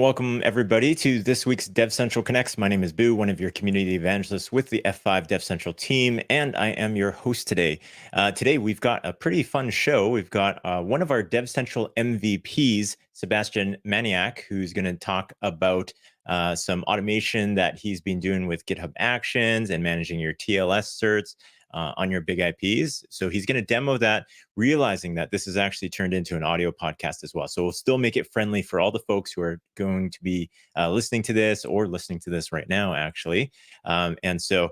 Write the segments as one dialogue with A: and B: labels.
A: welcome everybody to this week's DevCentral Connects. My name is Boo, one of your community evangelists with the F5 DevCentral team, and I am your host today. Today, we've got a pretty fun show. We've got one of our DevCentral MVPs, Sebastian Maniak, who's going to talk about some automation that he's been doing with GitHub Actions and managing your TLS certs on your big IPs. So he's going to demo that, realizing that this is actually turned into an audio podcast as well. So we'll still make it friendly for all the folks who are going to be listening to this or listening to this right now, actually. And so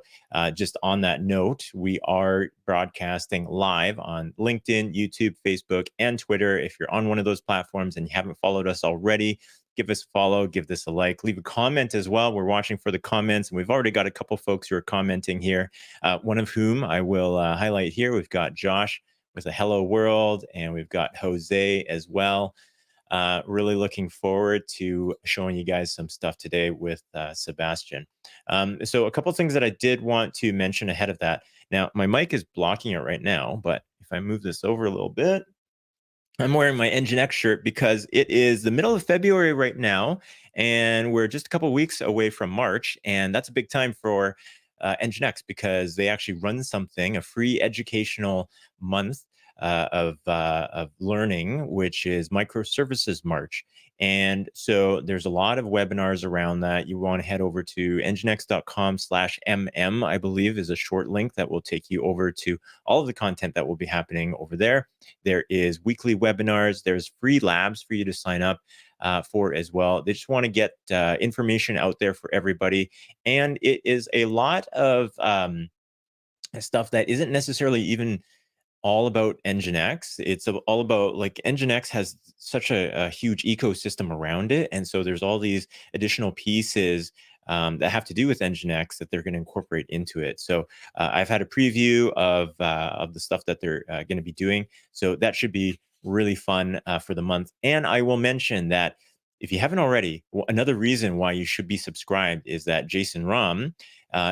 A: just on that note, we are broadcasting live on LinkedIn, YouTube, Facebook, and Twitter. If you're on one of those platforms and you haven't followed us already, give us a follow, give this a like, leave a comment as well. We're watching for the comments, and we've already got a couple folks who are commenting here, one of whom I will highlight here. We've got Josh with a hello world, and we've got Jose as well. Really looking forward to showing you guys some stuff today with Sebastian. So a couple things that I did want to mention ahead of that. Now, my mic is blocking it right now, but if I move this over a little bit, I'm wearing my Nginx shirt because it is the middle of February right now, and we're just a couple of weeks away from March, and that's a big time for Nginx because they actually run something, a free educational month of learning, which is Microservices March. And so there's a lot of webinars around that. You want to head over to nginx.com/mm, I believe is a short link that will take you over to all of the content that will be happening over there. There is weekly webinars. There's free labs for you to sign up for as well. They just want to get information out there for everybody. And it is a lot of stuff that isn't necessarily even all about Nginx. It's all about, like, Nginx has such a huge ecosystem around it. And so there's all these additional pieces that have to do with Nginx that they're going to incorporate into it. So I've had a preview of the stuff that they're going to be doing. So that should be really fun for the month. And I will mention that if you haven't already, another reason why you should be subscribed is that Jason Rom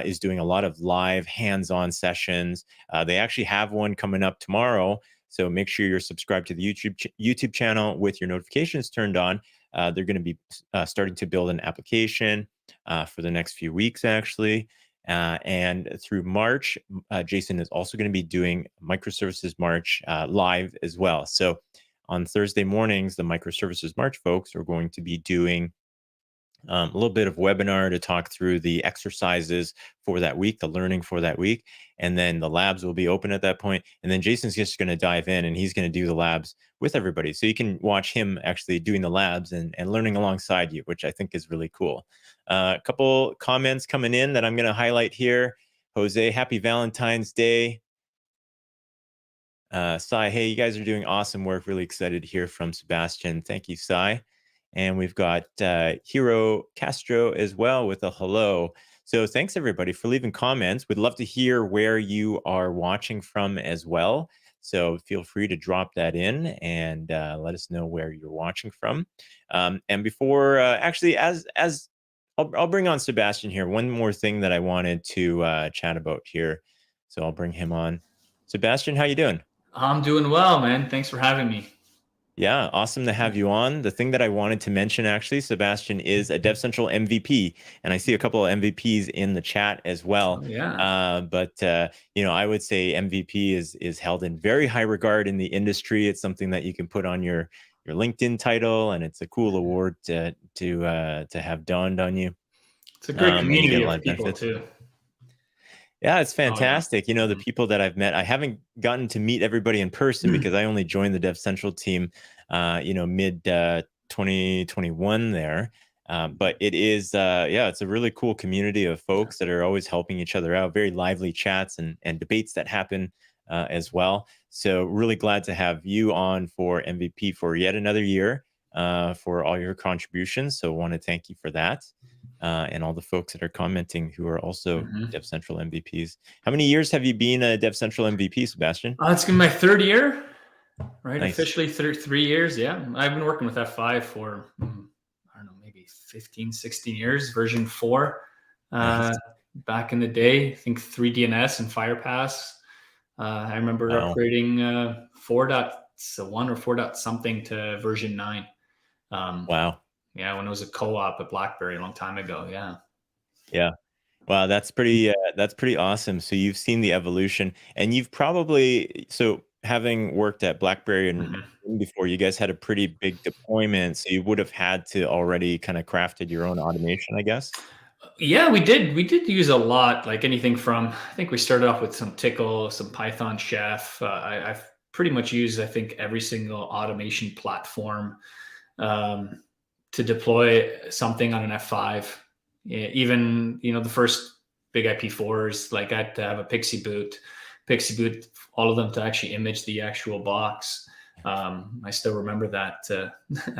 A: is doing a lot of live hands-on sessions. They actually have one coming up tomorrow. So make sure you're subscribed to the YouTube channel with your notifications turned on. They're going to be starting to build an application for the next few weeks, actually. And through March, Jason is also going to be doing Microservices March live as well. So on Thursday mornings, the Microservices March folks are going to be doing a little bit of webinar to talk through the exercises for that week, the learning for that week. And then the labs will be open at that point. And then Jason's just going to dive in and he's going to do the labs with everybody. So you can watch him actually doing the labs and learning alongside you, which I think is really cool. A couple comments coming in that I'm going to highlight here. Jose, happy Valentine's Day. Sai, hey, you guys are doing awesome work. Really excited to hear from Sebastian. Thank you, Sai. And we've got Hero Castro as well with a hello. So thanks, everybody, for leaving comments. We'd love to hear where you are watching from as well. So feel free to drop that in and let us know where you're watching from. And before, actually, as I'll bring on Sebastian here. One more thing that I wanted to chat about here. So I'll bring him on. Sebastian, how you doing?
B: I'm doing well, man. Thanks for having me.
A: Yeah, awesome to have you on. The thing that I wanted to mention, actually, Sebastian is a DevCentral MVP, and I see a couple of MVPs in the chat as well.
B: Oh, yeah.
A: But I would say MVP is held in very high regard in the industry. It's something that you can put on your LinkedIn title, and it's a cool award to have dawned on you.
B: It's a great community
A: of
B: people
A: benefits.
B: too.
A: Yeah, it's fantastic.
B: Oh, yeah.
A: The people that I've met, I haven't gotten to meet everybody in person because I only joined the DevCentral team, mid 2021 there. But it is, it's a really cool community of folks that are always helping each other out. Very lively chats and debates that happen as well. So really glad to have you on for MVP for yet another year for all your contributions. So want to thank you for that. And all the folks that are commenting who are also DevCentral MVPs. How many years have you been a DevCentral MVP, Sebastian?
B: It's been my third year, right?
A: Nice.
B: Officially 3 years. Yeah. I've been working with F5 for, I don't know, maybe 15, 16 years, version 4. Nice. Back in the day, I think 3DNS and FirePass. I remember upgrading 4.1 or 4. something to version 9.
A: Wow.
B: Yeah, when it was a co-op at BlackBerry a long time ago. Yeah.
A: Yeah. Wow, that's pretty awesome. So you've seen the evolution, and you've probably, so having worked at BlackBerry and
B: Mhm.
A: before, you guys had a pretty big deployment, so you would have had to already kind of crafted your own automation, I guess.
B: Yeah, we did. We did use a lot, like anything from, I think we started off with some Tickle, some Python Chef. I've pretty much used, I think, every single automation platform um, to deploy something on an F5. Yeah, even, the first big IP4s, like I had to have a Pixie boot, all of them to actually image the actual box. I still remember that. I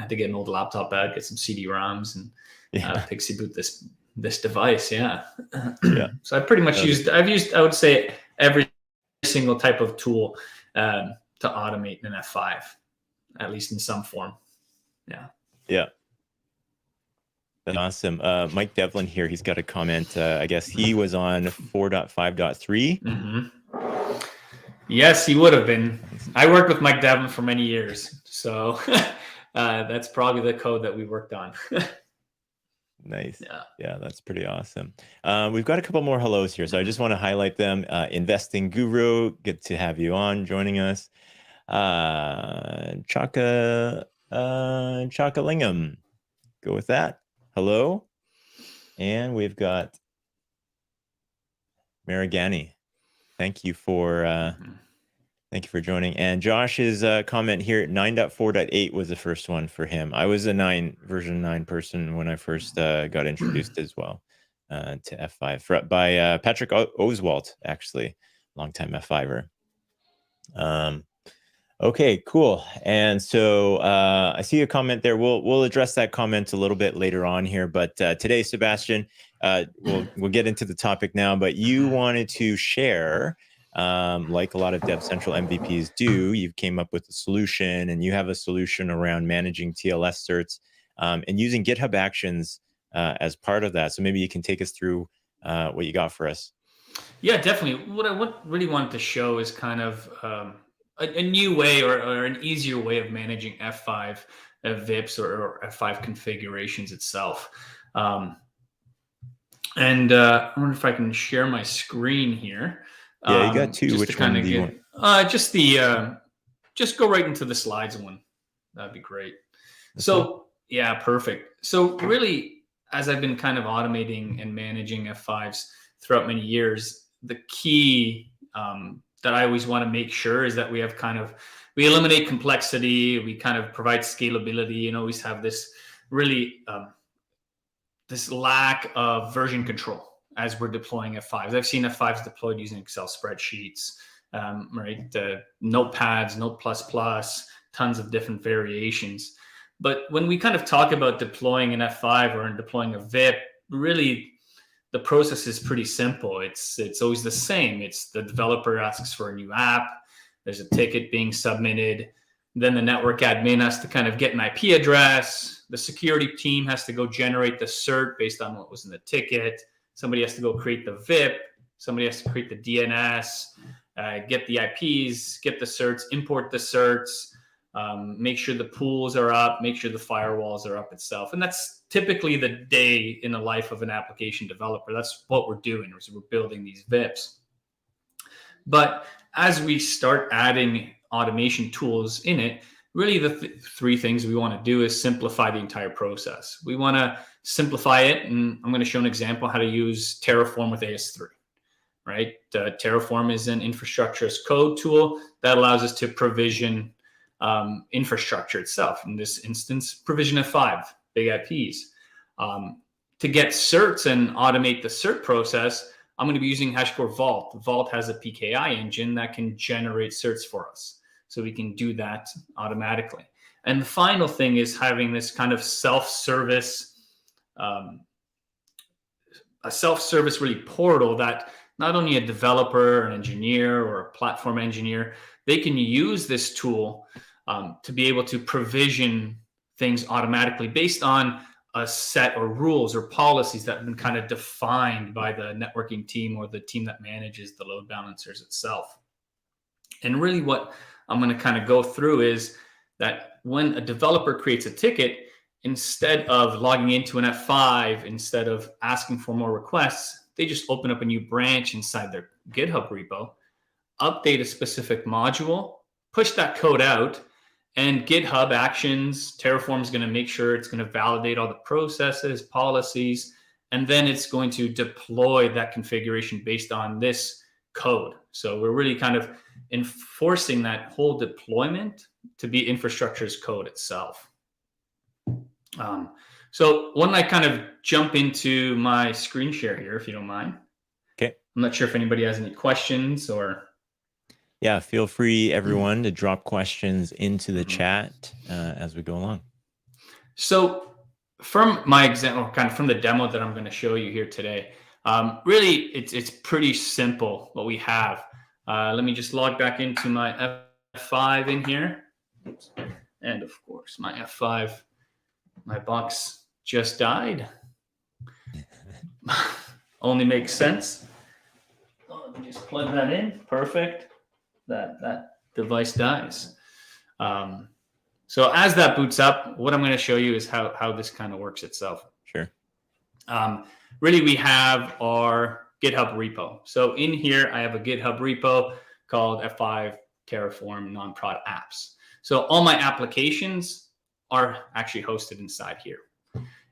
B: had to get an old laptop out, get some CD-ROMs, and
A: Yeah.
B: Pixie boot this device. Yeah.
A: Yeah.
B: So I've used, I would say, every single type of tool to automate an F5, at least in some form. Yeah.
A: Yeah. That's awesome. Mike Devlin here, he's got a comment. I guess he was on 4.5.3.
B: Mm-hmm. Yes, he would have been. I worked with Mike Devlin for many years, so that's probably the code that we worked on.
A: Nice.
B: Yeah.
A: Yeah, that's pretty awesome. We've got a couple more hellos here, so I just want to highlight them. Investing Guru, good to have you on, joining us. Chakalingam, go with that. Hello. And we've got Marigani. Thank you for joining. And Josh's comment here, 9.4.8 was the first one for him. I was a version 9 person when I first got introduced as well to F5 by Patrick Oswalt, actually, longtime F5er. Okay, cool. And so I see a comment there. We'll address that comment a little bit later on here. But today, Sebastian, we'll get into the topic now. But you wanted to share, like a lot of DevCentral MVPs do, you came up with a solution, and you have a solution around managing TLS certs and using GitHub Actions as part of that. So maybe you can take us through what you got for us.
B: Yeah, definitely. What I really wanted to show is kind of a new way or an easier way of managing F5 VIPs or F5 configurations itself. And I wonder if I can share my screen here.
A: Yeah, you got two. Which one do you want?
B: Just go right into the slides one. That'd be great. So yeah, perfect. So really, as I've been kind of automating and managing F5s throughout many years, the key that I always want to make sure is that we eliminate complexity, we kind of provide scalability, and always have this really this lack of version control as we're deploying F5s. I've seen F5s deployed using Excel spreadsheets, right? Notepads, Note++, tons of different variations. But when we kind of talk about deploying an F5 or deploying a VIP, really the process is pretty simple. It's always the same. It's the developer asks for a new app. There's a ticket being submitted. Then the network admin has to kind of get an IP address. The security team has to go generate the cert based on what was in the ticket. Somebody has to go create the VIP. Somebody has to create the DNS, get the IPs, get the certs, import the certs, make sure the pools are up, make sure the firewalls are up itself. And that's typically the day in the life of an application developer. That's what we're doing. We're building these VIPs. But as we start adding automation tools in it, really the three things we want to do is simplify the entire process. We want to simplify it, and I'm going to show an example how to use Terraform with AS3. Right? Terraform is an infrastructure as code tool that allows us to provision infrastructure itself. In this instance, provision F5, big IPs. To get certs and automate the cert process, I'm going to be using HashiCorp Vault. Vault has a PKI engine that can generate certs for us. So we can do that automatically. And the final thing is having this kind of self-service, a self-service really portal that not only a developer, an engineer, or a platform engineer, they can use this tool to be able to provision things automatically based on a set of rules or policies that have been kind of defined by the networking team or the team that manages the load balancers itself. And really what I'm going to kind of go through is that when a developer creates a ticket, instead of logging into an F5, instead of asking for more requests, they just open up a new branch inside their GitHub repo, update a specific module, push that code out, and GitHub Actions, Terraform is going to make sure it's going to validate all the processes, policies, and then it's going to deploy that configuration based on this code. So we're really kind of enforcing that whole deployment to be infrastructure as code itself. So why don't I kind of jump into my screen share here, if you don't mind?
A: Okay.
B: I'm not sure if anybody has any questions or...
A: Yeah, feel free, everyone, to drop questions into the chat as we go along.
B: So from my example, kind of from the demo that I'm going to show you here today, really it's pretty simple what we have. Let me just log back into my F5 in here. Oops. And of course, my F5, my box just died. Only makes sense. Oh, let me just plug that in. Perfect. That device dies. So as that boots up, what I'm going to show you is how this kind of works itself.
A: Sure.
B: Really, we have our GitHub repo. So in here, I have a GitHub repo called F5 Terraform non-prod apps. So all my applications are actually hosted inside here.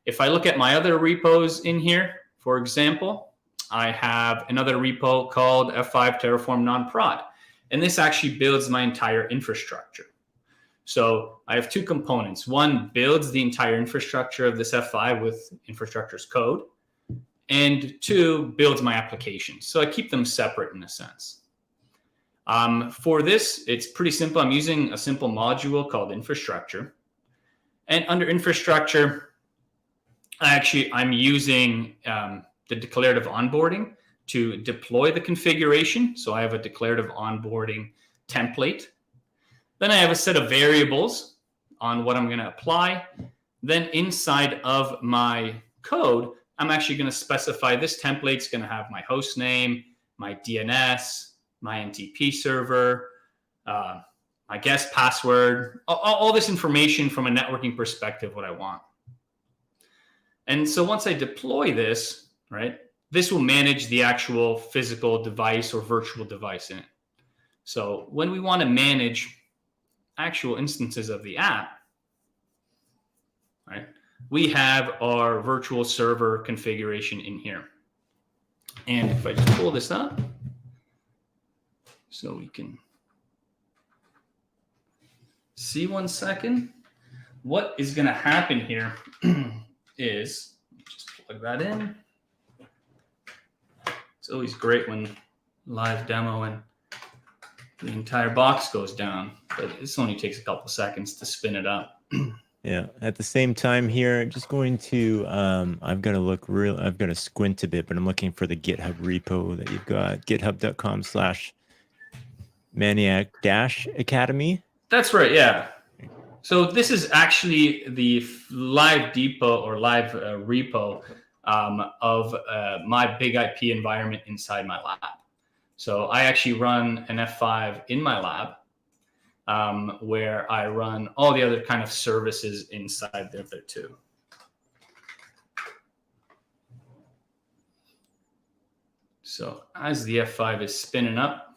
B: If I look at my other repos in here, for example, I have another repo called F5 Terraform non-prod. And this actually builds my entire infrastructure. So I have two components. One builds the entire infrastructure of this F5 with infrastructure as code. And two builds my applications. So I keep them separate in a sense. For this, it's pretty simple. I'm using a simple module called infrastructure. And under infrastructure, I'm using the declarative onboarding to deploy the configuration. So I have a declarative onboarding template. Then I have a set of variables on what I'm going to apply. Then inside of my code, I'm actually going to specify this template's going to have my host name, my DNS, my NTP server, my guest password, all this information from a networking perspective, what I want. And so once I deploy this, right, this will manage the actual physical device or virtual device in it. So when we want to manage actual instances of the app, right, we have our virtual server configuration in here. And if I just pull this up, so we can see 1 second, what is going to happen here is, just plug that in. It's always great when live demo and the entire box goes down, but this only takes a couple seconds to spin it up.
A: Yeah. At the same time here, just going to, I've got to squint a bit, but I'm looking for the GitHub repo that you've got, github.com/maniac-academy.
B: That's right. Yeah. So this is actually the live depot or live repo of my big IP environment inside my lab. So I actually run an F5 in my lab where I run all the other kind of services inside there too. So as the F5 is spinning up,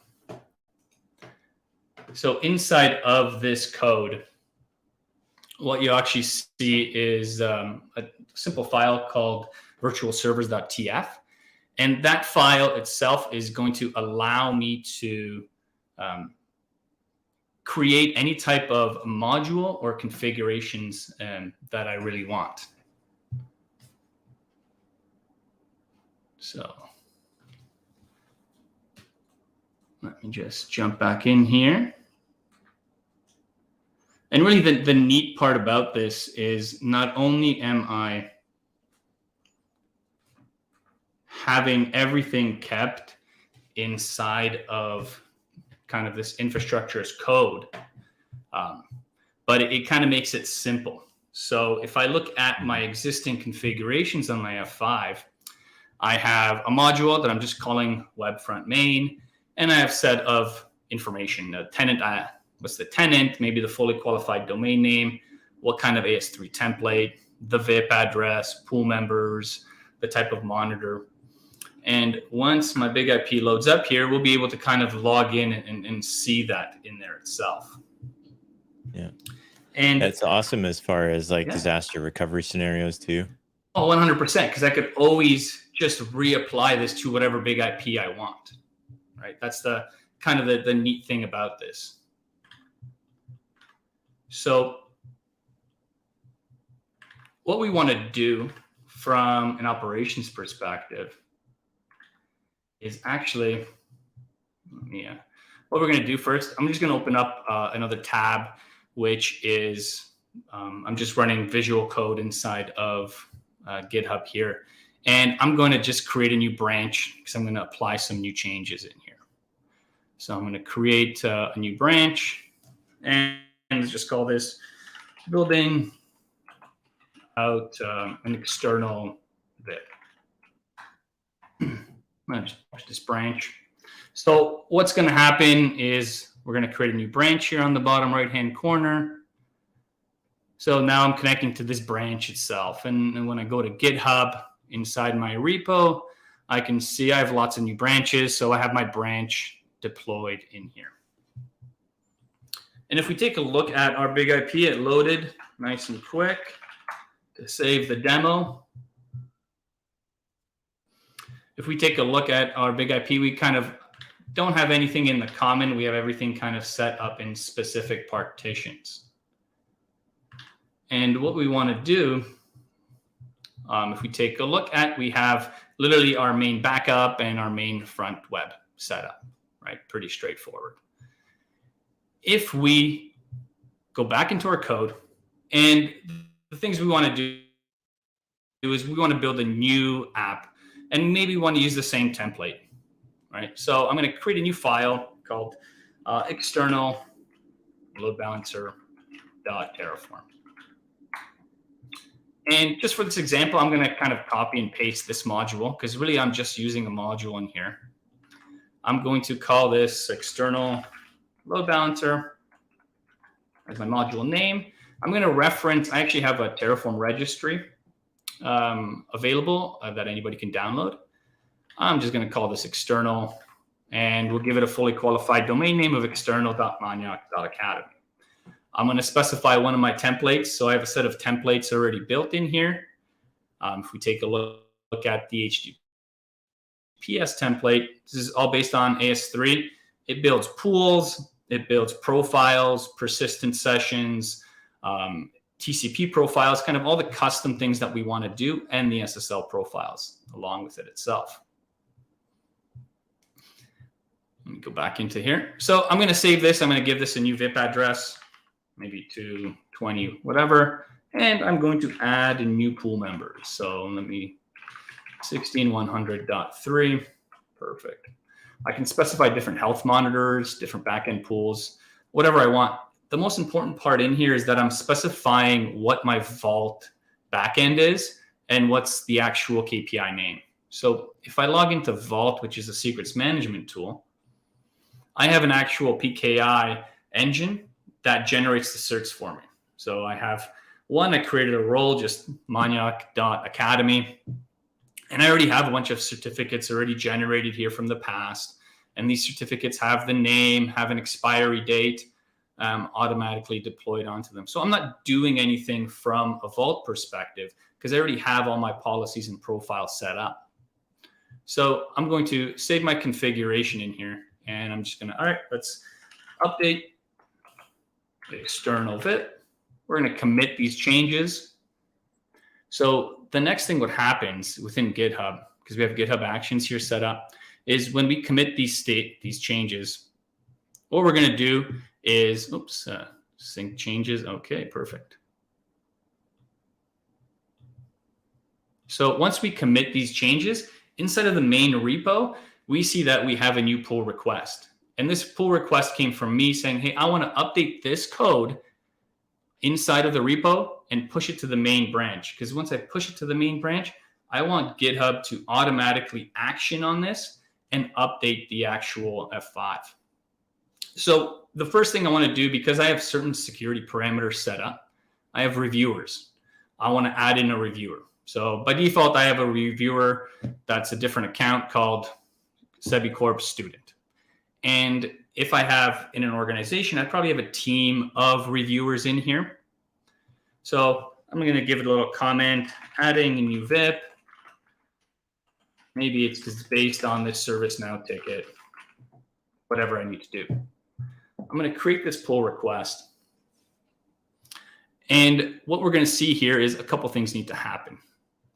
B: so inside of this code, what you actually see is a simple file called virtualservers.tf. And that file itself is going to allow me to create any type of module or configurations that I really want. So let me just jump back in here. And really the neat part about this is not only am I having everything kept inside of kind of this infrastructure as code, but it kind of makes it simple. So if I look at my existing configurations on my F5, I have a module that I'm just calling webfront main, and I have a set of information, the tenant, what's the tenant, maybe the fully qualified domain name, what kind of AS3 template, the VIP address, pool members, the type of monitor. And once my big IP loads up here, we'll be able to kind of log in and see that in there itself.
A: Yeah.
B: And
A: that's awesome as far as like disaster recovery scenarios too.
B: Oh, 100%, because I could always just reapply this to whatever big IP I want, right? That's the kind of the neat thing about this. So what we want to do from an operations perspective is actually, what we're going to do first, I'm just going to open up another tab, which is, I'm just running visual code inside of GitHub here. And I'm going to just create a new branch because I'm going to apply some new changes in here. So I'm going to create a new branch and let's just call this building out an external bit. I'm going to just watch this branch. So what's going to happen is we're going to create a new branch here on the bottom right-hand corner. So now I'm connecting to this branch itself. And when I go to GitHub inside my repo, I can see I have lots of new branches. So I have my branch deployed in here. And if we take a look at our big IP, it loaded nice and quick to save the demo. If we take a look at our big IP, we kind of don't have anything in the common. We have everything kind of set up in specific partitions. And what we want to do, if we take a look at, we have literally our main backup and our main front web setup, right? Pretty straightforward. If we go back into our code, and the things we want to do is we want to build a new app, and maybe we want to use the same template, right? So I'm going to create a new file called external load balancer.terraform. And just for this example, I'm going to kind of copy and paste this module because really I'm just using a module in here. I'm going to call this external load balancer as my module name. I'm going to reference, I actually have a Terraform registry available that anybody can download. I'm just going to call this external, and we'll give it a fully qualified domain name of external.maniac.academy. I'm going to specify one of my templates. So I have a set of templates already built in here. If we take a look at the HTTPS template, this is all based on AS3. It builds pools, it builds profiles, persistent sessions, TCP profiles, kind of all the custom things that we want to do, and the SSL profiles along with it itself. Let me go back into here. So I'm going to save this. I'm going to give this a new VIP address, maybe 220, whatever. And I'm going to add a new pool member. So let me 16100.3. Perfect. I can specify different health monitors, different backend pools, whatever I want. The most important part in here is that I'm specifying what my Vault backend is and what's the actual KPI name. So if I log into Vault, which is a secrets management tool, I have an actual PKI engine that generates the certs for me. So I have one, I created a role, just maniac.academy. And I already have a bunch of certificates already generated here from the past. And these certificates have the name, have an expiry date, automatically deployed onto them. So I'm not doing anything from a Vault perspective because I already have all my policies and profiles set up. So I'm going to save my configuration in here. And I'm just going to, all right, let's update the external VIP. We're going to commit these changes. So the next thing what happens within GitHub, because we have GitHub Actions here set up, is when we commit these changes, what we're going to do is, sync changes. Okay, perfect. So once we commit these changes, inside of the main repo, we see that we have a new pull request. And this pull request came from me saying, hey, I want to update this code inside of the repo and push it to the main branch. Because once I push it to the main branch, I want GitHub to automatically action on this and update the actual F5. So the first thing I want to do, because I have certain security parameters set up, I have reviewers. I want to add in a reviewer. So by default, I have a reviewer that's a different account called SebiCorp Student. And if I have in an organization, I probably have a team of reviewers in here. So I'm going to give it a little comment, adding a new VIP. Maybe it's just based on this ServiceNow ticket, whatever I need to do. I'm going to create this pull request. And what we're going to see here is a couple things need to happen.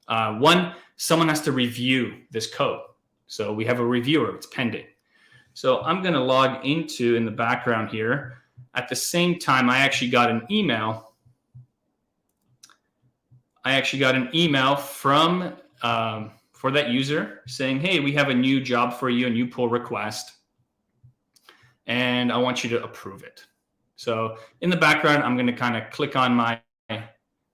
B: One, someone has to review this code. So we have a reviewer, it's pending. So I'm going to log into, in the background here, at the same time, I actually got an email. From for that user saying, hey, we have a new job for you, a new pull request, and I want you to approve it. So in the background, I'm going to kind of click on my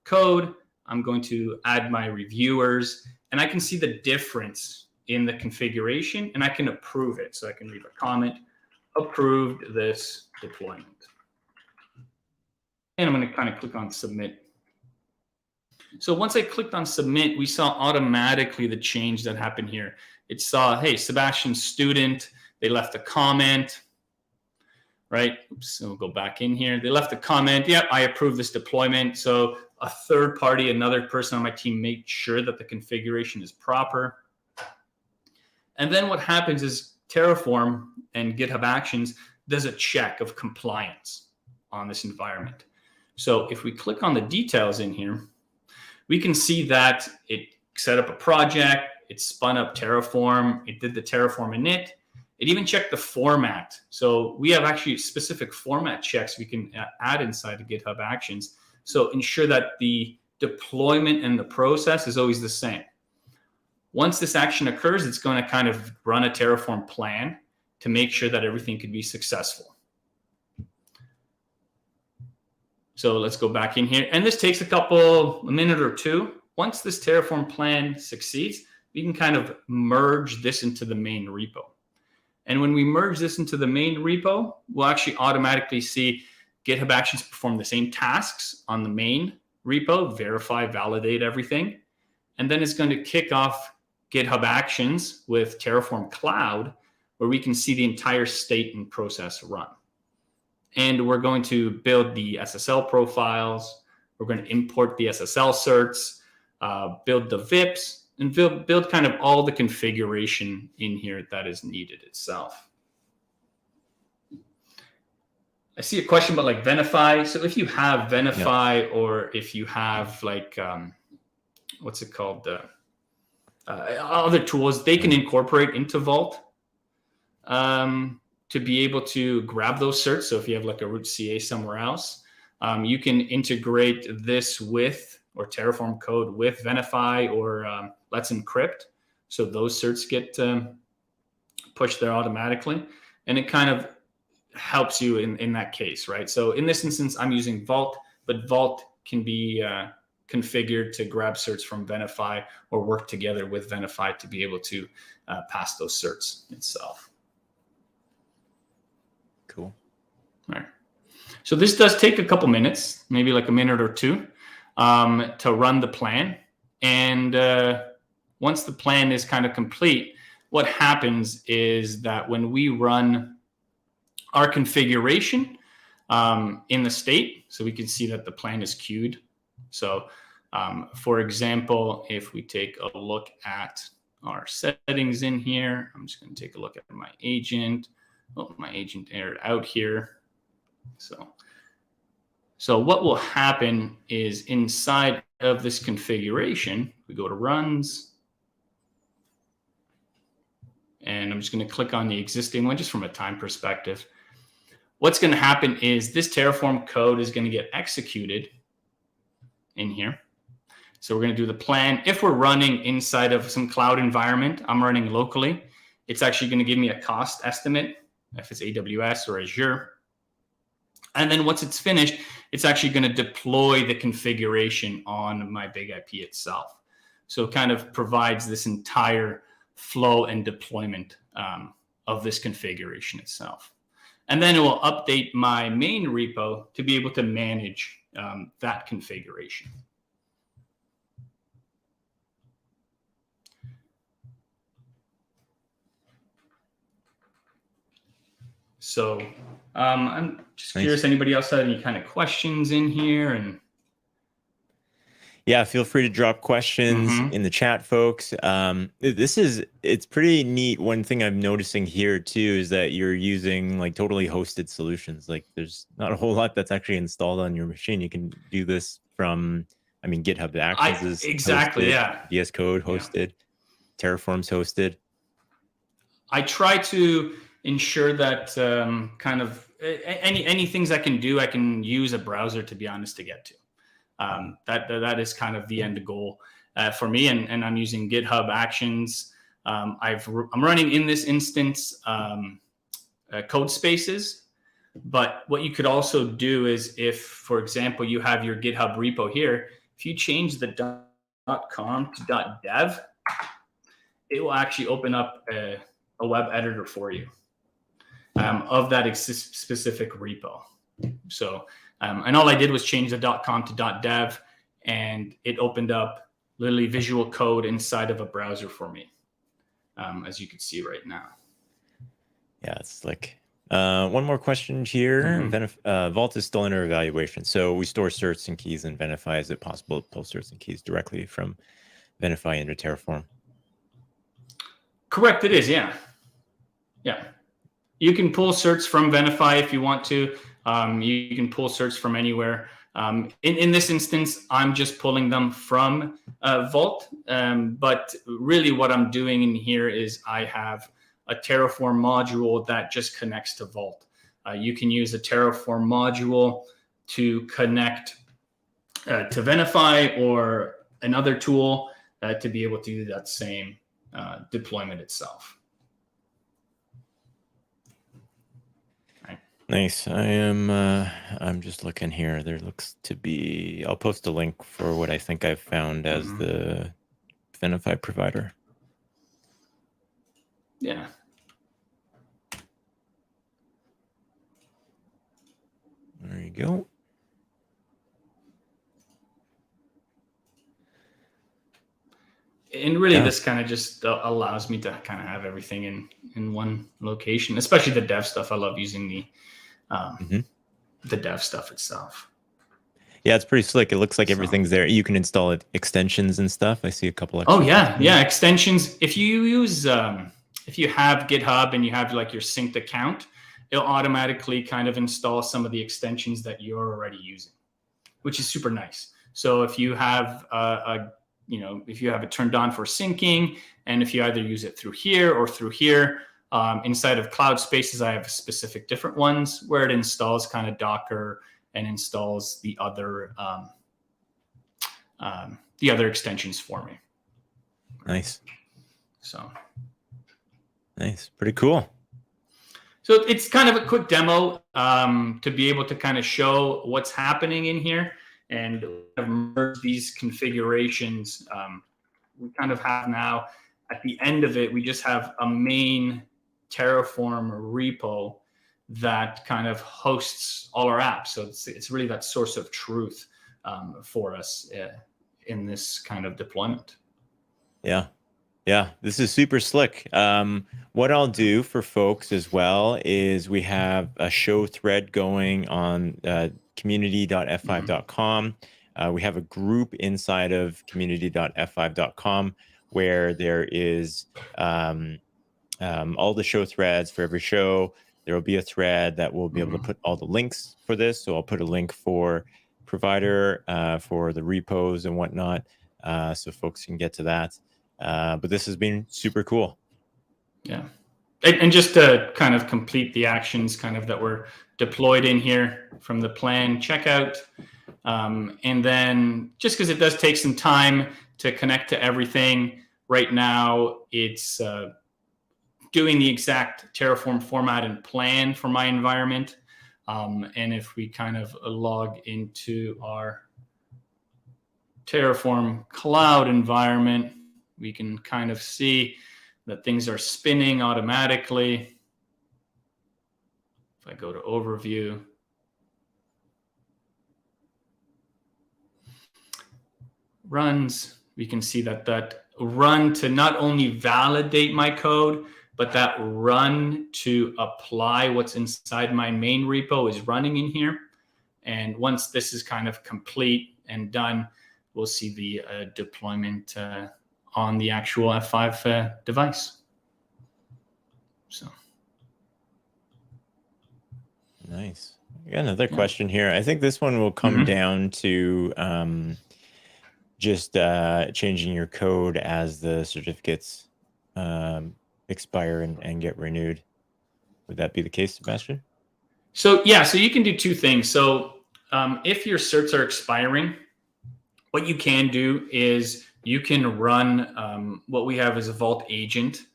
B: code. I'm going to add my reviewers, and I can see the difference in the configuration, and I can approve it. So I can leave a comment, approved this deployment. And I'm going to kind of click on submit. So once I clicked on submit, we saw automatically the change that happened here. It saw, hey, Sebastian student, they left a comment, right? Oops, so we'll go back in here. They left a comment. Yep, I approve this deployment. So a third party, another person on my team, make sure that the configuration is proper. And then what happens is Terraform and GitHub Actions does a check of compliance on this environment. So if we click on the details in here, we can see that it set up a project, it spun up Terraform, it did the Terraform init, it even checked the format. So we have actually specific format checks we can add inside of GitHub Actions. So ensure that the deployment and the process is always the same. Once this action occurs, it's going to kind of run a Terraform plan to make sure that everything could be successful. So let's go back in here. And this takes a minute or two. Once this Terraform plan succeeds, we can kind of merge this into the main repo. And when we merge this into the main repo, we'll actually automatically see GitHub Actions perform the same tasks on the main repo, verify, validate everything. And then it's going to kick off GitHub Actions with Terraform Cloud, where we can see the entire state and process run. And we're going to build the SSL profiles. We're going to import the SSL certs, build the VIPs, and build kind of all the configuration in here that is needed itself. I see a question about like Venafi. So if you have Venafi, or if you have like, what's it called? Other tools, they can incorporate into Vault to be able to grab those certs. So if you have like a root CA somewhere else, you can integrate this with, or Terraform code with Venafi, or Let's Encrypt. So those certs get pushed there automatically. And it kind of helps you in that case, right? So in this instance, I'm using Vault, but Vault can be configured to grab certs from Venafi or work together with Venafi to be able to pass those certs itself.
A: Cool.
B: All right. So this does take a couple minutes, maybe like a minute or two, to run the plan. And once the plan is kind of complete, what happens is that when we run our configuration in the state, so we can see that the plan is queued. So for example, if we take a look at our settings in here, I'm just going to take a look at my agent. Oh, my agent aired out here. So what will happen is inside of this configuration, we go to runs. And I'm just going to click on the existing one just from a time perspective. What's going to happen is this Terraform code is going to get executed in here. So we're going to do the plan. If we're running inside of some cloud environment, I'm running locally, it's actually going to give me a cost estimate, if it's AWS or Azure. And then once it's finished, it's actually going to deploy the configuration on my big IP itself. So it kind of provides this entire flow and deployment of this configuration itself. And then it will update my main repo to be able to manage that configuration. So I'm just curious, anybody else had any kind of questions in here? And
A: yeah, feel free to drop questions in the chat, folks. It's pretty neat. One thing I'm noticing here too is that you're using like totally hosted solutions. Like there's not a whole lot that's actually installed on your machine. You can do this from, I mean, GitHub Actions is
B: exactly,
A: hosted, VS Code hosted, Terraform's hosted. I
B: try to ensure that kind of any things I can do, I can use a browser, to be honest, to get to. That is kind of the end goal for me, and I'm using GitHub Actions. I'm running in this instance code spaces, but what you could also do is, if, for example, you have your GitHub repo here, if you change the .com to .dev, it will actually open up a web editor for you of that specific repo. So, and all I did was change the .com to .dev, and it opened up literally visual code inside of a browser for me, as you can see right now.
A: Yeah, it's slick. One more question here. Vault is still under evaluation. So we store certs and keys in Venafi. Is it possible to pull certs and keys directly from Venafi into Terraform?
B: Correct, it is, yeah. You can pull certs from Venafi if you want to. You can pull certs from anywhere. In this instance, I'm just pulling them from Vault. But really what I'm doing in here is I have a Terraform module that just connects to Vault. You can use a Terraform module to connect to Venafi or another tool to be able to do that same deployment itself.
A: Nice. I'm just looking here. There looks to be, I'll post a link for what I think I've found as the Venafi provider.
B: Yeah.
A: There you go.
B: And really, this kind of just allows me to kind of have everything in one location, especially the dev stuff. I love using the dev stuff itself.
A: Yeah, it's pretty slick. It looks like everything's there. You can install extensions and stuff. I see a couple of.
B: Oh yeah, extensions. If you use, if you have GitHub and you have like your synced account, it'll automatically kind of install some of the extensions that you're already using, which is super nice. So if you have if you have it turned on for syncing, and if you either use it through here or through here, inside of Cloud Spaces, I have specific different ones where it installs kind of Docker and installs the other extensions for me.
A: Nice.
B: So
A: nice, pretty cool.
B: So it's kind of a quick demo to be able to kind of show what's happening in here and merge these configurations. We kind of have now, at the end of it, we just have a main Terraform repo that kind of hosts all our apps. So it's really that source of truth for us in this kind of deployment.
A: Yeah, this is super slick. What I'll do for folks as well is we have a show thread going on community.f5.com. We have a group inside of community.f5.com where there is all the show threads for every show. There will be a thread that will be able to put all the links for this. So I'll put a link for provider, for the repos and whatnot, so folks can get to that. But this has been super cool. Yeah.
B: And just to kind of complete the actions kind of that were deployed in here from the plan checkout. And then just because it does take some time to connect to everything, right now it's doing the exact Terraform format and plan for my environment. And if we kind of log into our Terraform cloud environment, we can kind of see that things are spinning automatically. If I go to overview, runs, we can see that run to not only validate my code, but that run to apply what's inside my main repo is running in here. And once this is kind of complete and done, we'll see the deployment on the actual F5 device. So.
A: Nice. I got another question here. I think this one will come down to just changing your code as the certificates expire and get renewed. Would that be the case, Sebastian?
B: So yeah, so you can do two things. So if your certs are expiring, what you can do is you can run what we have is a Vault agent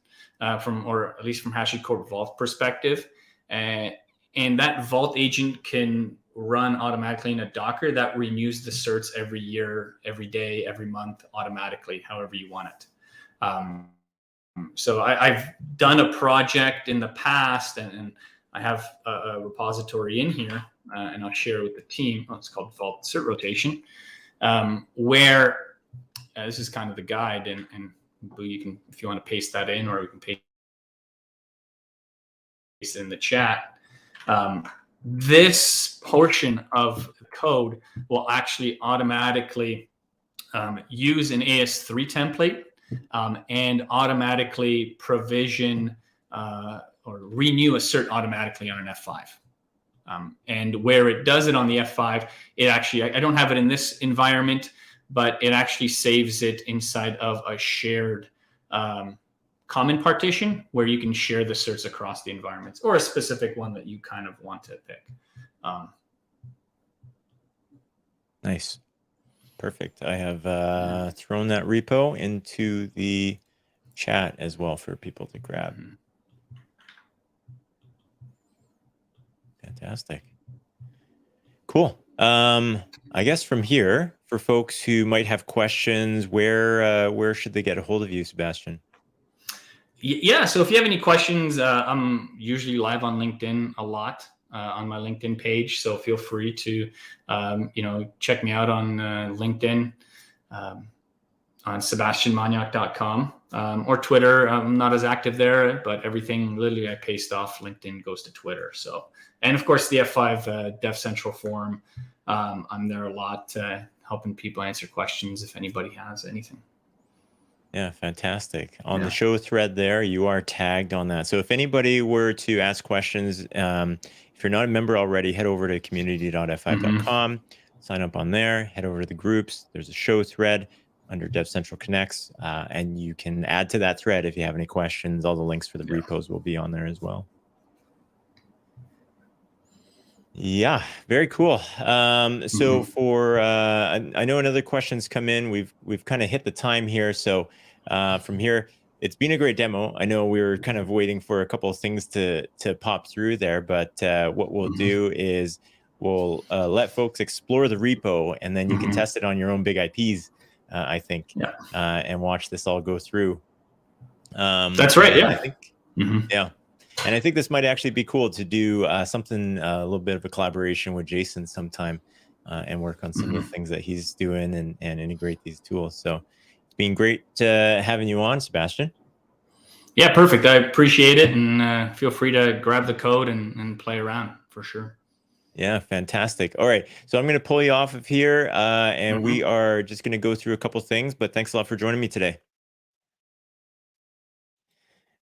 B: or at least from HashiCorp Vault perspective. And that Vault agent can run automatically in a Docker that renews the certs every year, every day, every month, automatically, however you want it. So I've done a project in the past, and I have a repository in here, and I'll share it with the team. It's called Vault Cert Rotation, where this is kind of the guide, and you can, if you want to paste that in, or we can paste it in the chat. This portion of the code will actually automatically use an AS3 template and automatically provision or renew a cert automatically on an F5. And where it does it on the F5, it actually, I don't have it in this environment, but it actually saves it inside of a shared common partition where you can share the certs across the environments, or a specific one that you kind of want to pick.
A: Nice. Perfect. I have thrown that repo into the chat as well for people to grab. Fantastic. Cool. I guess from here, for folks who might have questions, where should they get a hold of you, Sebastian?
B: Yeah, so if you have any questions, I'm usually live on LinkedIn a lot on my LinkedIn page. So feel free to, check me out on LinkedIn, on sebastianmagnac.com, or Twitter. I'm not as active there, but everything literally I paste off LinkedIn goes to Twitter. So, and of course the F5 DevCentral forum, I'm there a lot, helping people answer questions if anybody has anything.
A: Yeah, fantastic. On the show thread there, you are tagged on that. So if anybody were to ask questions, if you're not a member already, head over to community.f5.com, sign up on there, head over to the groups. There's a show thread under DevCentral Connects, and you can add to that thread if you have any questions. All the links for the repos will be on there as well. Yeah, very cool. So for I know another question's come in. We've kind of hit the time here. So from here, it's been a great demo. I know we were kind of waiting for a couple of things to pop through there, but what we'll do is we'll let folks explore the repo, and then you can test it on your own big IPs, I think, and watch this all go through.
B: That's right. Yeah.
A: I think, yeah. And I think this might actually be cool to do something, a little bit of a collaboration with Jason sometime, and work on some of the things that he's doing and integrate these tools. So it's been great having you on, Sebastian.
B: Yeah, perfect. I appreciate it. And feel free to grab the code and play around for sure.
A: Yeah, fantastic. All right. So I'm going to pull you off of here, and we are just going to go through a couple things, but thanks a lot for joining me today.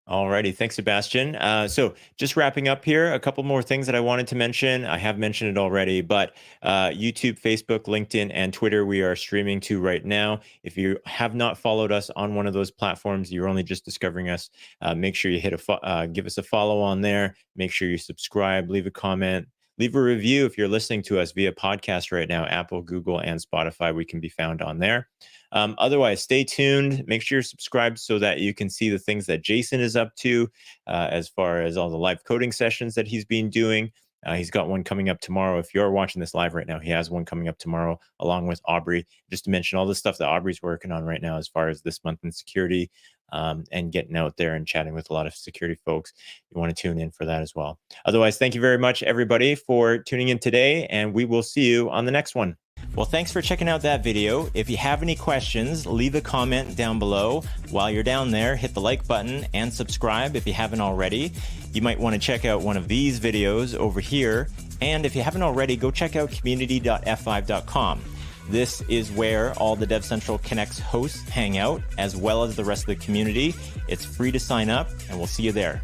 A: Alrighty, thanks, Sebastian. So just wrapping up here, a couple more things that I wanted to mention. I have mentioned it already, but YouTube, Facebook, LinkedIn, and Twitter, we are streaming to right now. If you have not followed us on one of those platforms, you're only just discovering us, make sure you give us a follow on there. Make sure you subscribe, leave a comment, leave a review if you're listening to us via podcast right now, Apple, Google, and Spotify. We can be found on there. Otherwise, stay tuned. Make sure you're subscribed so that you can see the things that Jason is up to, as far as all the live coding sessions that he's been doing. He's got one coming up tomorrow. If you're watching this live right now, he has one coming up tomorrow along with Aubrey. Just to mention all the stuff that Aubrey's working on right now as far as this month in security, and getting out there and chatting with a lot of security folks. You want to tune in for that as well. Otherwise, thank you very much, everybody, for tuning in today, and we will see you on the next one. Well, thanks for checking out that video. If you have any questions, leave a comment down below. While you're down there, hit the like button and subscribe if you haven't already. You might want to check out one of these videos over here. And if you haven't already, go check out community.f5.com. This is where all the DevCentral Connects hosts hang out, as well as the rest of the community. It's free to sign up, and we'll see you there.